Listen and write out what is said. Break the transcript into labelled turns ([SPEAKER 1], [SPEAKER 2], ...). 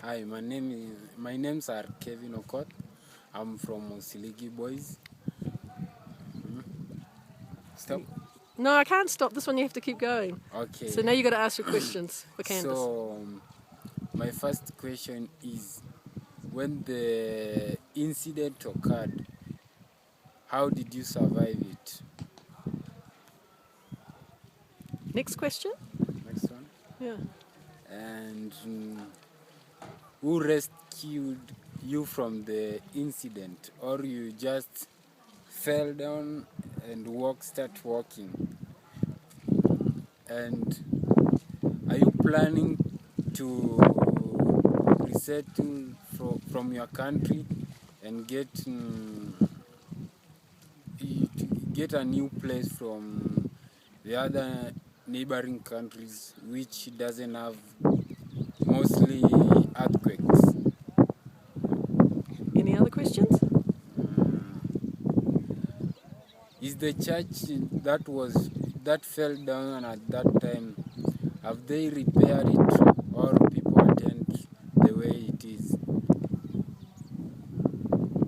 [SPEAKER 1] Hi, my names are Kevo. I'm from Osiligi Boys. Stop.
[SPEAKER 2] No, I can't stop. This one you have to keep going.
[SPEAKER 1] Okay.
[SPEAKER 2] So now you got to ask your questions for Candace.
[SPEAKER 1] So my first question is, when the incident occurred, how did you survive it?
[SPEAKER 2] Next question?
[SPEAKER 1] Next one.
[SPEAKER 2] Yeah.
[SPEAKER 1] And who rescued you from the incident, or you just fell down and start walking? And are you planning to resettle from your country and get a new place from the other neighboring countries which doesn't have mostly earthquakes?
[SPEAKER 2] Any other questions?
[SPEAKER 1] Is the church that fell down at that time, have they repaired it